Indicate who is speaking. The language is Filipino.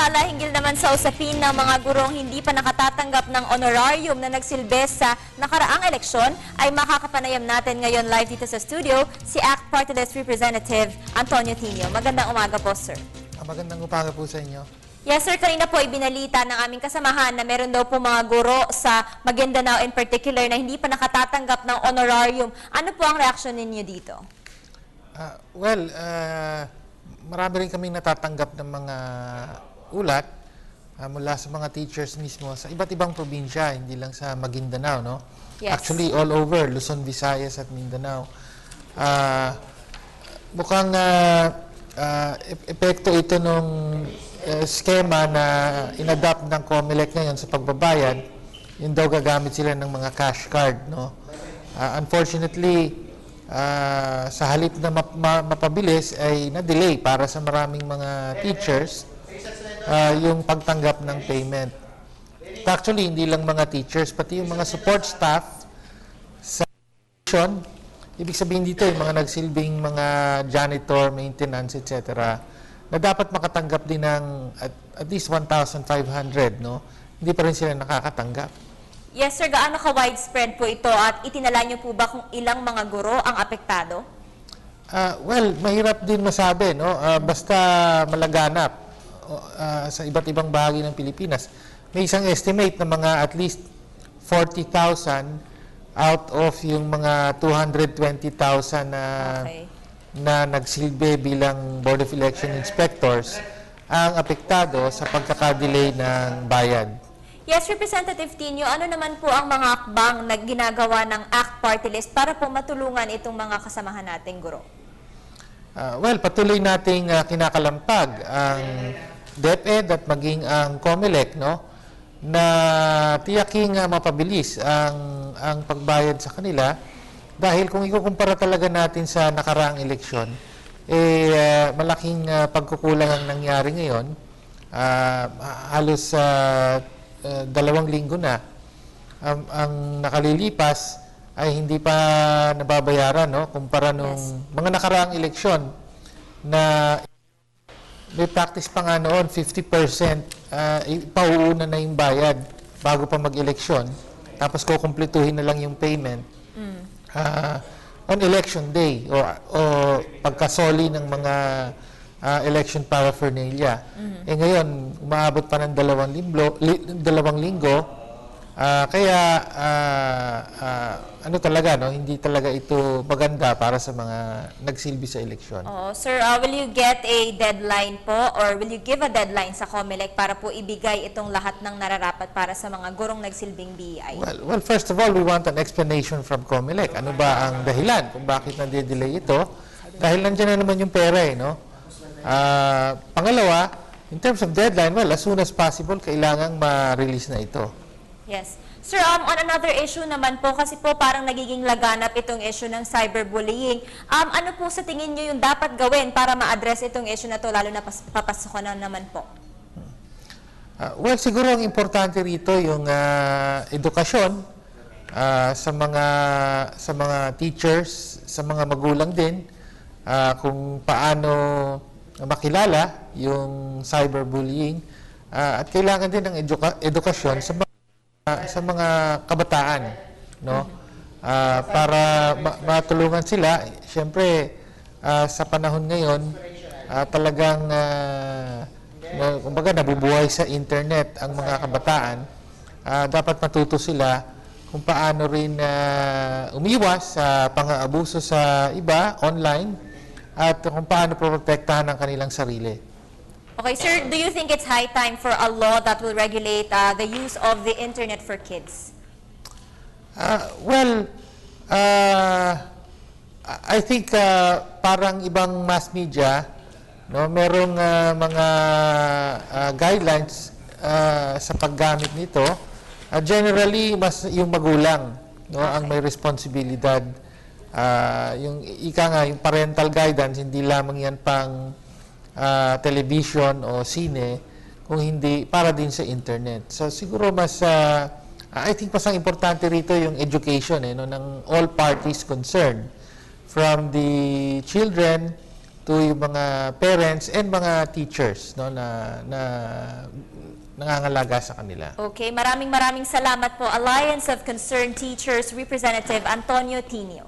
Speaker 1: Samantala, hinggil naman sa usapin ng mga gurong hindi pa nakatatanggap ng honorarium na nagsilbi sa nakaraang eleksyon, ay makakapanayam natin ngayon live dito sa studio si ACT Party List Representative Antonio Tino. Magandang umaga po, sir.
Speaker 2: Magandang umaga po sa inyo.
Speaker 1: Yes, sir. Kanina po ibinalita ng aming kasamahan na meron daw po mga guro sa Maguindanao in particular na hindi pa nakatatanggap ng honorarium. Ano po ang reaksyon ninyo dito?
Speaker 2: Marami rin kaming natatanggap ng mga ulat mula sa mga teachers mismo sa iba't ibang probinsya, hindi lang sa Maguindanao, no?
Speaker 1: Yes.
Speaker 2: Actually, all over, Luzon, Visayas at Mindanao. Mukhang epekto ito nung skema na inadapt ng COMELEC ngayon sa pagbabayad. Yun daw gagamit sila ng mga cash card, no? Unfortunately, sa halip na mapabilis ay na-delay para sa maraming mga teachers yung pagtanggap ng payment. Actually, hindi lang mga teachers, pati yung mga support staff sa education, ibig sabihin dito yung mga nagsilbing mga janitor, maintenance, etc., na dapat makatanggap din ng at least 1,500, no? Hindi pa rin sila nakakatanggap.
Speaker 1: Yes, sir. Gaano ka-widespread po ito at itinala niyo po ba kung ilang mga guro ang apektado?
Speaker 2: Mahirap din masabi, no? Basta malaganap sa iba't ibang bahagi ng Pilipinas. May isang estimate na mga at least 40,000 out of yung mga 220,000 na nagsilbi bilang Board of Election Inspectors ang apektado sa pagkakadelay ng bayad.
Speaker 1: Yes, Representative Tino, ano naman po ang mga akbang na ginagawa ng ACT Party List para po matulungan itong mga kasamahan nating guro?
Speaker 2: Patuloy nating kinakalampag ang DepEd at maging ang COMELEC, no, na tiyaking mapabilis ang pagbayad sa kanila dahil kung ikukumpara talaga natin sa nakaraang eleksyon, malaking pagkukulang ang nangyari ngayon. Halos 2 linggo na ang nakalilipas ay hindi pa nababayaran, no, kumpara nung mga nakaraang eleksyon na may practice pa nga noon 50% pauuna na yung bayad bago pa mag-eleksyon, tapos kukumpletuhin na lang yung payment on election day o pagkasoli ng mga election paraphernalia. Ngayon, umaabot pa ng 2 linggo, kaya talaga, no, hindi talaga ito maganda para sa mga nagsilbi sa eleksyon.
Speaker 1: Sir, will you get a deadline po or will you give a deadline sa COMELEC para po ibigay itong lahat ng nararapat para sa mga gurong nagsilbing BEI?
Speaker 2: Well, first of all, we want an explanation from COMELEC. Ano ba ang dahilan kung bakit na-delay ito? Dahil nandiyan na naman yung pera, no? Pangalawa, in terms of deadline, as soon as possible, kailangang ma-release na ito.
Speaker 1: Yes. Sir, on another issue naman po, kasi po parang nagiging laganap itong issue ng cyberbullying. Ano po sa tingin nyo yung dapat gawin para ma-address itong issue na to, lalo na papasok na naman po?
Speaker 2: Siguro ang importante rito yung edukasyon sa mga teachers, sa mga magulang din, kung paano makilala yung cyberbullying at kailangan din ng edukasyon sa mga kabataan, no, para matulungan sila. Siyempre sa panahon ngayon talagang kumbaga nabubuhay sa internet ang mga kabataan. Dapat matuto sila kung paano rin umiwas sa pang-aabuso sa iba online at kung paano protektahan ang kanilang sarili.
Speaker 1: Okay, sir, do you think it's high time for a law that will regulate the use of the internet for kids?
Speaker 2: I think parang ibang mass media, no, merong mga guidelines sa paggamit nito. Generally, mas yung magulang, no, ang may responsibilidad. Yung yung parental guidance, hindi lamang yan pang television o sine, kung hindi para din sa internet. So siguro I think mas ang importante rito yung education, no, ng all parties concerned, from the children to yung mga parents and mga teachers, no, na nangangalaga sa kanila.
Speaker 1: Okay, maraming salamat po, Alliance of Concerned Teachers Representative Antonio Tinio.